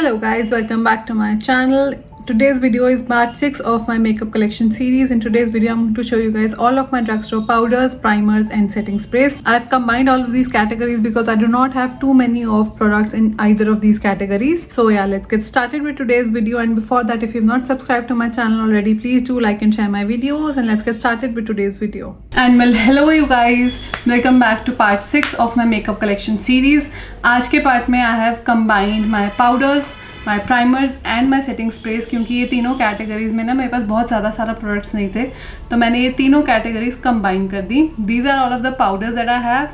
Hello guys, welcome back to my channel. Today's video is part 6 of my makeup collection series. In today's video I'm going to show you guys all of my drugstore powders, primers and setting sprays. I've combined all of these categories because I do not have too many of products in either of these categories. So yeah, let's get started with today's video. And before that, if you've not subscribed to my channel already, please do like and share my videos, and let's get started with today's video. And well, hello you guys, welcome back to part 6 of my makeup collection series. आज के part में I have combined my powders, my primers and my setting sprays, क्योंकि ये तीनों categories में ना मेरे पास बहुत ज़्यादा सारा प्रोडक्ट्स नहीं थे, तो मैंने ये तीनों कैटेगरीज कंबाइन कर दी. These are all of the powders that I have,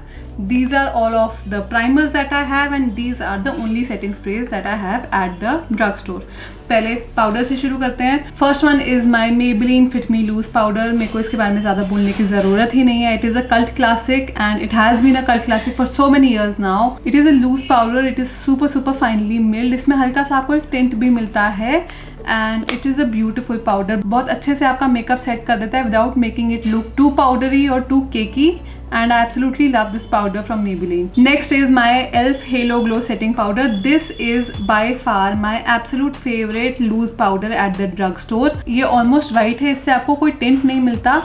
these are all of the primers that I have, and these are the only setting sprays that I have at the drugstore. पहले powder से शुरू करते हैं. First one is my Maybelline Fit Me Loose powder. मेरे को इसके बारे में ज़्यादा बोलने की ज़रूरत ही नहीं है. It is a cult classic and it has been a cult classic for so many years now. It is a loose powder. It is super finely milled. इसमें हल्का सा आपको एक टिंट भी मिलता है and it is a beautiful powder. बहुत अच्छे से आपका मेकअप सेट कर देता है without making it look too powdery और too cakey. And I absolutely love this powder from Maybelline. Next is my e.l.f. Halo Glow Setting Powder. This is by far my absolute favorite loose powder at the drugstore. ये almost white है, इससे आपको कोई tint नहीं मिलता,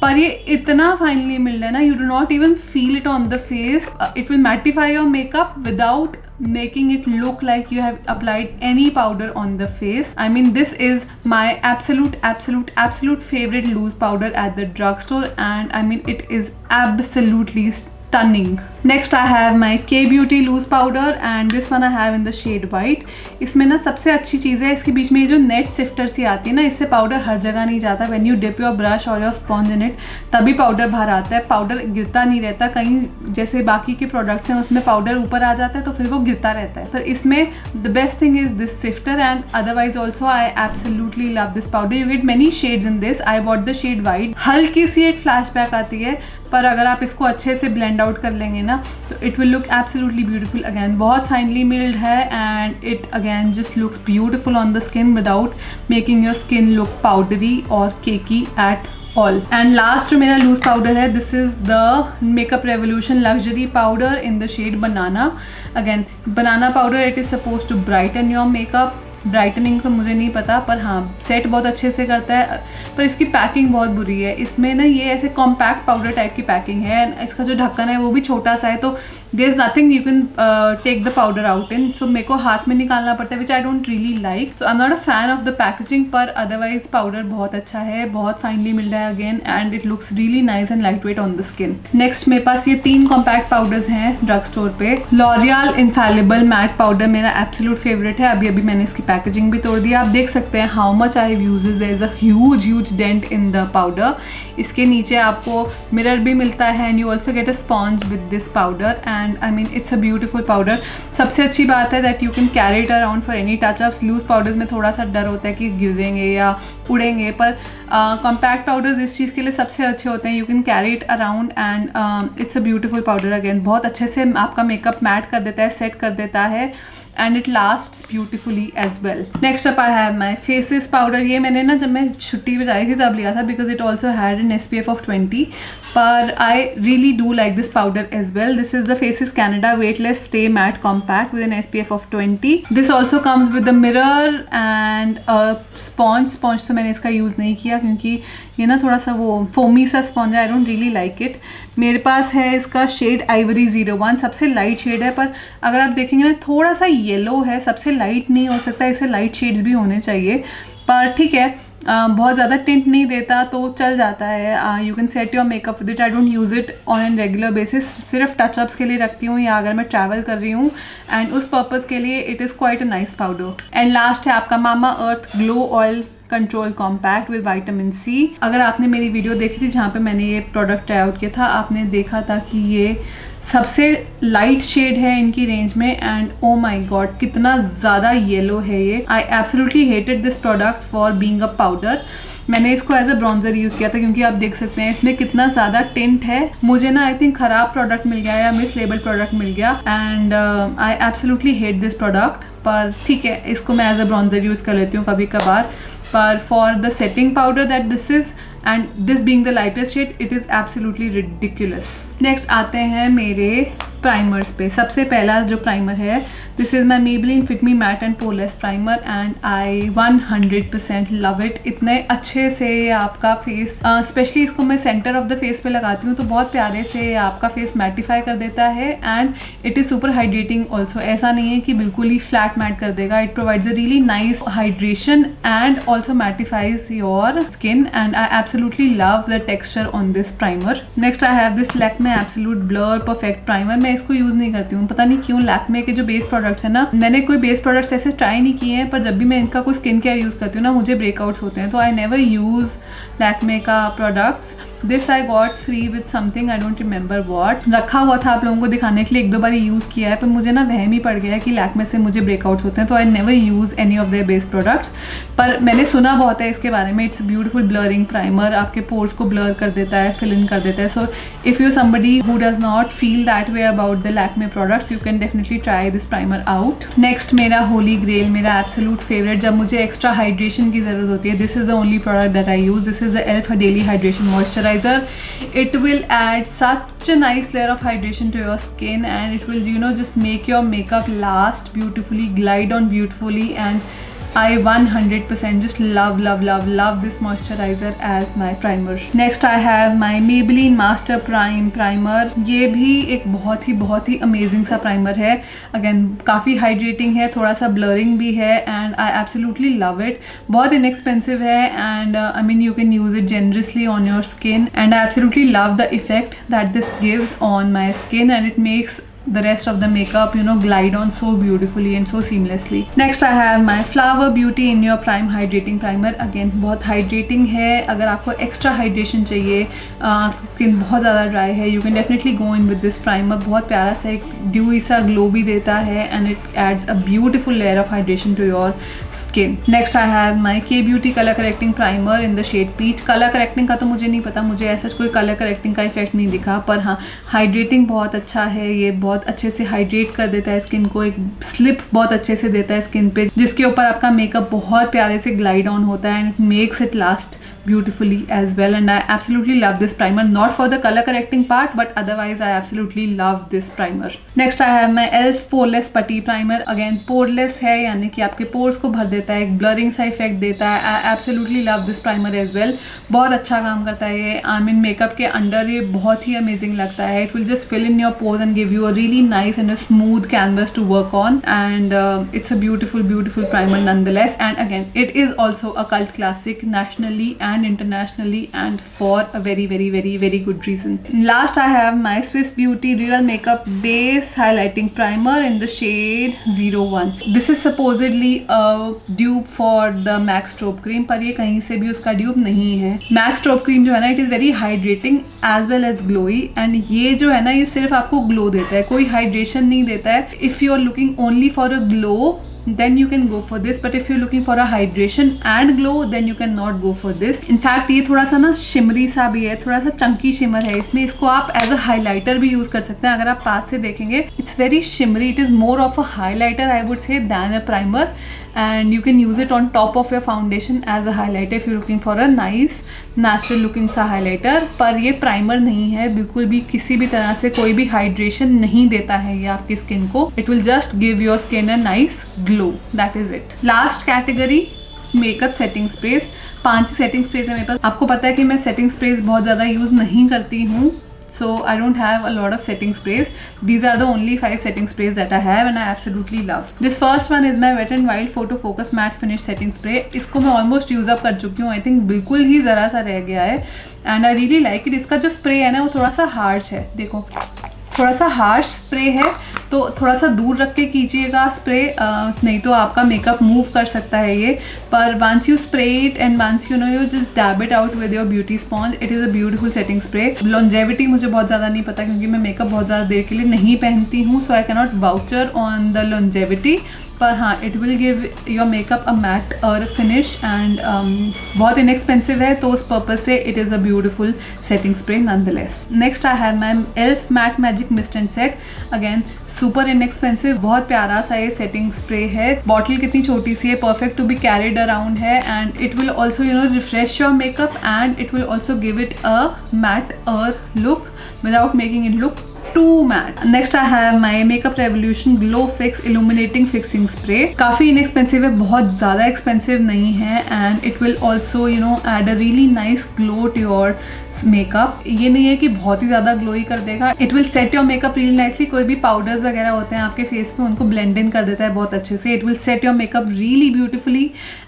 पर ये इतना फाइनली मिल रहा है ना, you do not even feel it on the face. It will mattify your makeup without making it look like you have applied any powder on the face. I mean, this is my absolute favorite loose powder at the drugstore, and I mean it is absolutely stunning. Next I have my K-Beauty loose powder and this one I have in the shade white. इसमें ना सबसे अच्छी चीज़ है इसके बीच में ये जो net sifter सी आती है ना, इससे पाउडर हर जगह नहीं जाता. When you dip your brush or your sponge in it, तभी पाउडर बाहर आता है. पाउडर गिरता नहीं रहता. कहीं जैसे बाकी के प्रोडक्ट्स हैं उसमें पाउडर ऊपर आ जाता है तो फिर वो गिरता रहता है, पर इसमें the best thing is this sifter. And otherwise also I absolutely love this powder. You get many shades in this. I bought the shade white. हल्की सी एक फ्लैशबैक आती है, पर अगर आप इसको अच्छे से ब्लेंड आउट कर लेंगे ना तो it will look absolutely beautiful. Again बहुत फाइनली मिल्ड है and it again just looks beautiful on the skin without making your skin look powdery और cakey at all. And last जो मेरा लूज पाउडर है, this is the Makeup Revolution luxury powder in the shade banana. Again banana powder, it is suppose to brighten your makeup. Brightening तो मुझे नहीं पता, पर हाँ सेट बहुत अच्छे से करता है, पर इसकी पैकिंग बहुत बुरी है. इसमें ना ये ऐसे कॉम्पैक्ट पाउडर टाइप की पैकिंग है. इसका जो ढक्कन है वो भी छोटा सा है, तो there is nothing you can take the powder out in. So मेरे को हाथ में निकालना पड़ता है, which I don't really like. So I am not a fan of the packaging, पर अदरवाइज पाउडर बहुत अच्छा है, बहुत फाइनली मिल रहा है again, and it looks really nice and lightweight on the skin. Next मेरे पास ये 3 कॉम्पैक्ट पाउडर्स हैं ड्रग स्टोर पे. L'Oreal Infallible मैट पाउडर मेरा एब्सोल्यूट फेवरेट है. अभी मैंने इसकी पैकेजिंग भी तोड़ दिया. आप देख सकते हैं how much I have used. There is a huge dent in the powder. इसके नीचे आपको मिरर भी मिलता है and you also get a sponge with this powder, and I mean it's a beautiful powder. सबसे अच्छी बात है that you can carry it around for any touchups. Loose powders में थोड़ा सा डर होता है कि गिरेंगे या उड़ेंगे, पर कॉम्पैक्ट पाउडर्स इस चीज़ के लिए सबसे अच्छे होते हैं. You can carry it around and it's a beautiful powder. Again बहुत अच्छे से आपका मेकअप मैट कर देता है, सेट कर देता है, and it lasts beautifully as well. Next up I have my Faces powder. ये मैंने ना जब मैं छुट्टी पे जाई थी तब लिया था because it also had an SPF of 20, पर I really do like this powder as well. This is the Faces Canada Weightless Stay Matte Compact with an SPF of 20. This also comes with a mirror and a sponge. Sponge तो मैंने इसका use नहीं किया क्योंकि ये ना थोड़ा सा वो फोमी सा स्पॉन्ज है. आई डोंट रियली लाइक इट. मेरे पास है इसका शेड Ivory 01, सबसे लाइट शेड है, पर अगर आप देखेंगे ना थोड़ा सा येलो है. सबसे लाइट नहीं हो सकता, इसे लाइट शेड्स भी होने चाहिए, पर ठीक है बहुत ज़्यादा टिंट नहीं देता तो चल जाता है. You can set your makeup with it. I don't use it on an regular basis. सिर्फ टचअप्स के लिए रखती हूँ या अगर मैं ट्रैवल कर रही हूँ, एंड उस पर्पज़ के लिए it is quite a nice powder. And last है आपका Mamaearth glow oil control compact with vitamin C. अगर आपने मेरी वीडियो देखी थी जहाँ पे मैंने ये प्रोडक्ट ट्राई आउट किया था, आपने देखा था कि ये सबसे लाइट शेड है इनकी रेंज में, एंड ओ माय गॉड कितना ज़्यादा येलो है ये. I absolutely hated this product for being a powder. मैंने इसको एज अ ब्रॉन्जर यूज़ किया था क्योंकि आप देख सकते हैं इसमें कितना ज़्यादा टिंट है. मुझे ना आई थिंक ख़राब प्रोडक्ट मिल गया या मिस लेबल प्रोडक्ट मिल गया, and I absolutely hate this product. पर ठीक है, इसको मैं एज अ ब्रॉन्जर यूज़ कर लेती हूँ कभी कभार, पर for the setting powder that this is and this being the lightest shade, it is absolutely ridiculous. Next आते हैं मेरे प्राइमर्स पे। सबसे पहला जो प्राइमर है, this is my Maybelline Fit Me Matte and Poreless primer and I 100% love it. इतने अच्छे से आपका फेस, स्पेशली इसको मैं सेंटर ऑफ द फेस पे लगाती हूँ तो बहुत प्यारे से आपका फेस मैटिफाई कर देता है and it is super hydrating also. ऐसा नहीं है कि बिल्कुल ही फ्लैट मैट कर देगा, it provides a really nice hydration and also mattifies your skin and I absolutely love the texture on this primer. Next I have this Lakme absolute blur perfect primer. मैं इसको use नहीं करती हूँ, पता नहीं क्यों। लैक्मे के जो बेस प्रोडक्ट्स हैं ना, मैंने कोई बेस प्रोडक्ट्स ऐसे ट्राई नहीं किए हैं, पर जब भी मैं इनका कोई स्किन केयर यूज़ करती हूँ ना, मुझे ब्रेकआउट्स होते हैं, तो आई नेवर यूज़ लैक्मे का products. This I got free with something, I don't remember what. रखा हुआ था आप लोगों को दिखाने के लिए, 1-2 बार यूज़ किया है, पर मुझे ना वहम ही पड़ गया है कि लैक्मे से मुझे ब्रेकआउट्स होते हैं, तो I never use any of their base products. पर मैंने सुना बहुत है इसके बारे में। इट्स ब्यूटीफुल ब्लरिंग प्राइमर, आपके पोर्स को ब्लर कर देता है, फिल इन कर देता है। So if you somebody who does not feel that way about the Lakme products, you can definitely try this primer out. Next मेरा होली ग्रेल, मेरा एब्सोल्यूट फेवरेट जब मुझे एक्स्ट्रा हाइड्रेशन की ज़रूरत होती है, this is the only product that I use. This is the elf daily hydration moisturiser. It will add such a nice layer of hydration to your skin and it will, you know, just make your makeup last beautifully, glide on beautifully, and I 100% just love this moisturizer as my primer. Next I have my Maybelline Master Prime Primer. ये भी एक बहुत ही amazing सा primer है। Again काफ़ी hydrating है, थोड़ा सा blurring भी है and I absolutely love it. बहुत inexpensive है and I mean you can use it generously on your skin and I absolutely love the effect that this gives on my skin and it makes the rest of the makeup, you know, glide on so beautifully and so seamlessly. Next I have my Flower Beauty In Your Prime Hydrating Primer. Again बहुत hydrating है, अगर आपको extra hydration चाहिए, skin बहुत ज़्यादा dry है, you can definitely go in with this primer. बहुत प्यारा सा एक dewy सा glow भी देता है and it adds a beautiful layer of hydration to your skin. Next I have my K Beauty Color Correcting Primer in the shade Peach. Color correcting का तो मुझे नहीं पता, मुझे ऐसा कोई color correcting का इफेक्ट नहीं दिखा, पर हाँ hydrating बहुत अच्छा है। ये बहुत अच्छे से हाइड्रेट कर देता है स्किन को, एक स्लिप बहुत अच्छे से देता है स्किन पे, जिसके ऊपर आपका मेकअप बहुत प्यारे से ग्लाइड ऑन होता है and it makes it last beautifully as well and I absolutely love this primer, not for the color correcting part but otherwise I absolutely love this primer. Next I have my ELF Poreless Putty Primer. Again poreless है, यानी कि आपके pores को भर देता है, एक blurring सा effect देता है। I absolutely love this primer as well. बहुत अच्छा काम करता है ये, I mean makeup के अंडर ये बहुत ही amazing लगता है। It will just fill in your pores and give you a really nice and a smooth canvas to work on and it's a beautiful primer nonetheless and again it is also a cult classic nationally and internationally and for a very good reason. Last I have my Swiss Beauty Real Makeup Base Highlighting Primer in the shade 01. This is supposedly a dupe for the MAC Strobe Cream, पर ये कहीं से भी उसका dupe नहीं है। MAC Strobe Cream जो है ना, it is very hydrating as well as glowy and ये जो है ना, ये सिर्फ आपको glow देता है, कोई hydration नहीं देता है। If you are looking only for a glow then you can go for this, but if you're looking for a hydration and glow then you cannot go for this. In fact ये थोड़ा सा ना shimmery सा भी है, थोड़ा सा Chunky shimmer है इसमें, इसको आप एज अ हाइलाइटर भी यूज कर सकते हैं। अगर आप पास से देखेंगे it's very shimmery, it is more of a highlighter I would say then a primer and you can use it on top of your foundation as a highlighter if you're looking for a nice natural looking सा highlighter। पर ये primer नहीं है, बिल्कुल भी किसी भी तरह से कोई भी हाइड्रेशन नहीं देता है ये आपकी स्किन को। It will just give your skin a nice glow, that is it. Last category makeup setting sprays. 5 setting sprays है मेरे पास। आपको पता है कि मैं सेटिंग स्प्रेज बहुत ज़्यादा यूज़ नहीं करती हूँ, so I don't have a lot of setting sprays. These are the only 5 setting sprays that I have and I absolutely love. This first one is my Wet n Wild Photo Focus Matte Finish Setting Spray. इसको मैं almost use up कर चुकी हूँ, I think बिल्कुल ही ज़रा सा रह गया है and I really like it. इसका जो स्प्रे है ना वो थोड़ा सा हार्श है, देखो थोड़ा सा हार्श स्प्रे है, तो थोड़ा सा दूर रख के कीजिएगा स्प्रे, नहीं तो आपका मेकअप मूव कर सकता है ये। पर once you spray it and once you know you just dab it out with your beauty sponge, it is a beautiful setting spray. Longevity मुझे बहुत ज़्यादा नहीं पता क्योंकि मैं मेकअप बहुत ज़्यादा देर के लिए नहीं पहनती हूँ, so I can not vouch for on the longevity, पर हाँ it will give your makeup a matte और फिनिश एंड बहुत इनएक्सपेंसिव है, तो उस पर्पज से it is a beautiful setting spray nonetheless. Next I have my elf matte magic mist and set. Again super inexpensive, बहुत प्यारा सा ये सेटिंग स्प्रे है। बॉटल कितनी छोटी सी है, perfect to be carried around है and it will also you know refresh your makeup and it will also give it a matte और look without making it look too matte. Next I have my Makeup Revolution Glow Fix Illuminating Fixing Spray. काफ़ी inexpensive है, बहुत ज़्यादा expensive नहीं है, and it will also add a really nice glow to your makeup. ये नहीं है कि बहुत ही ज़्यादा ग्लोई कर देगा. It will set your makeup really nicely. कोई भी पाउडर्स वगैरह होते हैं आपके फेस पे, उनको ब्लेंड इन कर देता है बहुत अच्छे से. It will set your makeup really beautifully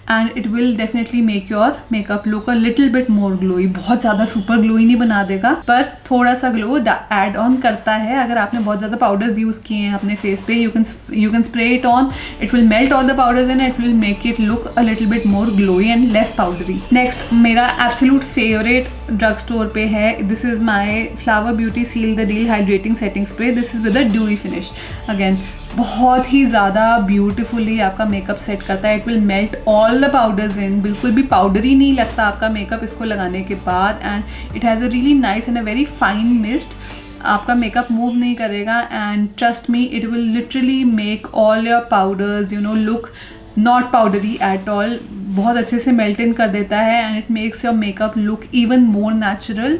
and it will definitely make your makeup look a little bit more glowy. बहुत ज़्यादा सुपर ग्लोई नहीं बना देगा, पर थोड़ा सा ग्लो एड ऑन करता है. अगर आपने बहुत ज़्यादा पाउडर्स यूज़ किए हैं अपने फेस पे, you can spray it on. It will melt all the powders and it will make it look a little bit more glowy and less powdery. Next मेरा एब्सोल्यूट फेवरेट ड्रग स्टोर पे है. This is my Flower Beauty seal the deal hydrating setting spray. This is with a dewy finish. Again बहुत ही ज़्यादा beautifully आपका makeup set करता है. It will melt all the powders इन. बिल्कुल भी पाउडरी नहीं लगता आपका मेकअप इसको लगाने के बाद. And it has a really nice and a very fine mist. आपका मेकअप मूव नहीं करेगा and trust me, it will literally make all your powders look not powdery at all. बहुत अच्छे से मेल्ट इन कर देता है and it makes your makeup look even more natural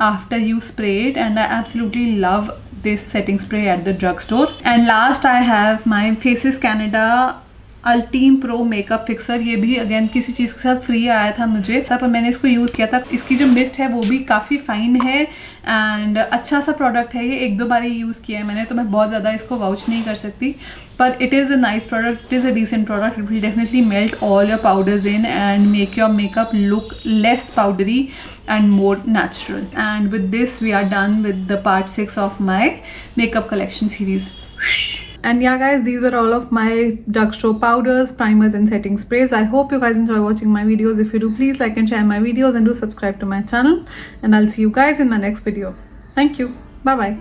after you spray it. And I absolutely love this setting spray at the drugstore. And last I have my Faces Canada Ultime Pro Makeup Fixer. ये भी again किसी चीज़ के साथ free आया था मुझे, तब मैंने इसको यूज़ किया था. इसकी जो मिस्ट है वो भी काफ़ी फाइन है एंड अच्छा सा प्रोडक्ट है. ये 1-2 बार ही यूज़ किया है मैंने, तो मैं बहुत ज़्यादा इसको वाउच नहीं कर सकती, पर it is a nice product. It is a decent product. It will definitely melt all your powders in and make your makeup look less powdery and more natural. And with this we are done with the part 6 of my makeup collection series. And yeah guys, these were all of my drugstore powders, primers and setting sprays. I hope you guys enjoy watching my videos. If you do, please like and share my videos and do subscribe to my channel, and I'll see you guys in my next video. Thank you. Bye bye.